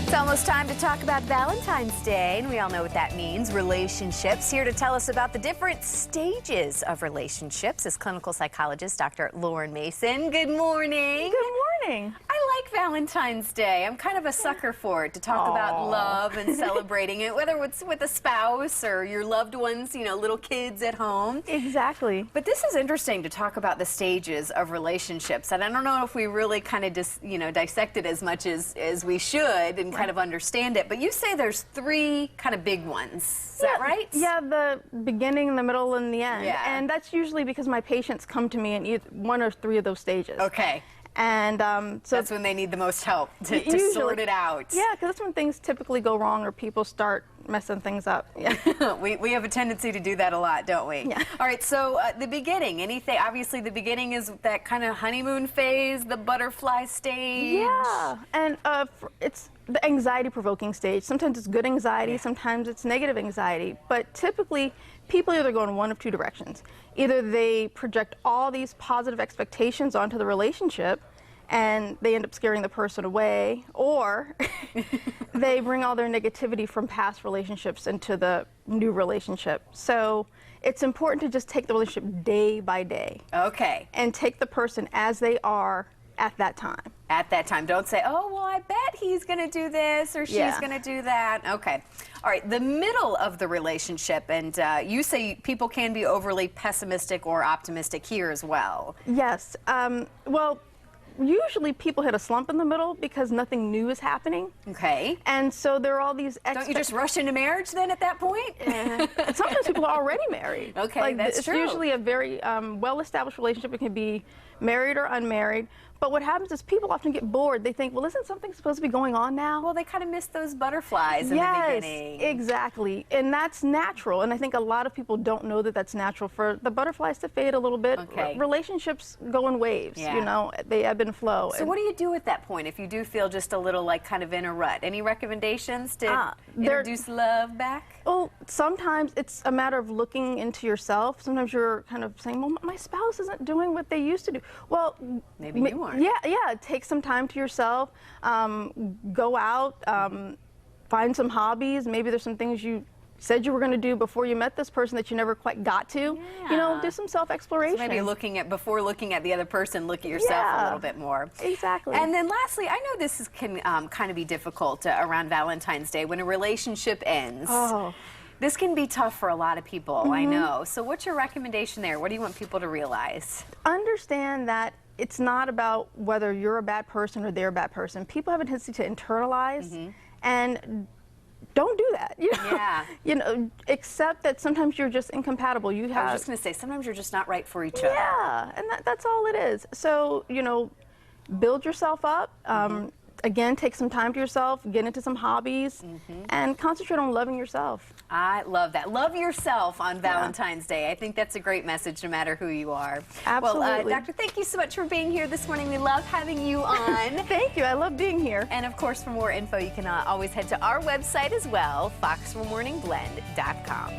It's almost time to talk about Valentine's Day, and we all know what that means, relationships. Here to tell us about the different stages of relationships is clinical psychologist Dr. Lauren Mason. Good morning. Good morning. I like Valentine's Day. I'm kind of a sucker for it, to talk about love and celebrating it, whether it's with a spouse or your loved ones, you know, little kids at home. Exactly. But this is interesting to talk about the stages of relationships, and I don't know if we really kind of just, dissect it as much as we should and kind of understand it. But you say there's three kind of big ones. Is that right? Yeah, the beginning, the middle, and the end. Yeah. And that's usually because my patients come to me in either one or three of those stages. Okay. And so that's when they need the most help to sort it out. Yeah, because that's when things typically go wrong or people start messing things up. Yeah. we have a tendency to do that a lot, don't we? Yeah. All right, so the beginning, obviously the beginning is that kind of honeymoon phase, the butterfly stage. Yeah, and it's the anxiety-provoking stage. Sometimes it's good anxiety, sometimes it's negative anxiety, but typically people either go in one of two directions. Either they project all these positive expectations onto the relationship and they end up scaring the person away, or they bring all their negativity from past relationships into the new relationship. So it's important to just take the relationship day by day. Okay. And take the person as they are at that time. At that time. Don't say, oh, well, I bet he's going to do this or she's going to do that. Okay. All right. The middle of the relationship, and you say people can be overly pessimistic or optimistic here as well. Yes. Well, usually people hit a slump in the middle because nothing new is happening. Okay. And so there are all these Don't you just rush into marriage then at that point? Sometimes people are already married. Okay, that's true. It's usually a very well-established relationship. It can be married or unmarried. But what happens is people often get bored. They think, well, isn't something supposed to be going on now? Well, they kind of miss those butterflies in the beginning. Yes, exactly. And that's natural. And I think a lot of people don't know that that's natural for the butterflies to fade a little bit. Okay. Relationships go in waves, Yeah. you know, they ebb and flow. So what do you do at that point if you do feel just a little like kind of in a rut? Any recommendations to introduce love back? Well, sometimes it's a matter of looking into yourself. Sometimes you're kind of saying, well, my spouse isn't doing what they used to do. Well, maybe you aren't. Yeah. Take some time to yourself. Go out. Find some hobbies. Maybe there's some things you said you were going to do before you met this person that you never quite got to. Yeah. You know, do some self-exploration. So maybe before looking at the other person, look at yourself a little bit more. Exactly. And then lastly, I know this can kind of be difficult around Valentine's Day when a relationship ends. Oh. This can be tough for a lot of people, I know. So what's your recommendation there? What do you want people to realize? Understand that it's not about whether you're a bad person or they're a bad person. People have a tendency to internalize and don't do that. You know? Yeah. You know, accept that sometimes you're just incompatible. I was just going to say, sometimes you're just not right for each other. Yeah, and that's all it is. So, you know, build yourself up. Again, take some time to yourself, get into some hobbies, and concentrate on loving yourself. I love that. Love yourself on Valentine's Day. I think that's a great message no matter who you are. Absolutely. Well, Doctor, thank you so much for being here this morning. We love having you on. Thank you. I love being here. And, of course, for more info, you can always head to our website as well, foxformorningblend.com.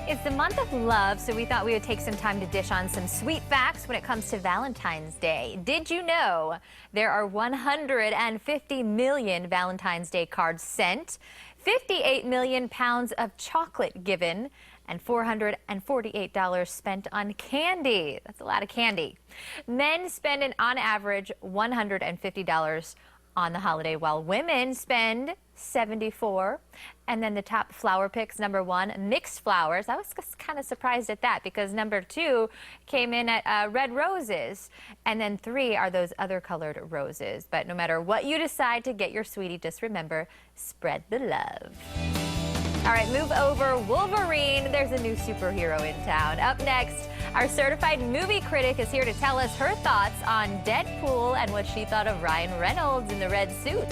It's the month of love, so we thought we would take some time to dish on some sweet facts when it comes to Valentine's Day. Did you know there are 150 million Valentine's Day cards sent, 58 million pounds of chocolate given, and $448 spent on candy? That's a lot of candy. Men spend on average $150 on the holiday, while women spend $74. And then the top flower picks, #1, mixed flowers. I was kind of surprised at that because #2 came in at red roses. And then 3 are those other colored roses. But no matter what you decide to get your sweetie, just remember, spread the love. All right, move over. Wolverine, there's a new superhero in town. Up next, our certified movie critic is here to tell us her thoughts on Deadpool and what she thought of Ryan Reynolds in the red suit.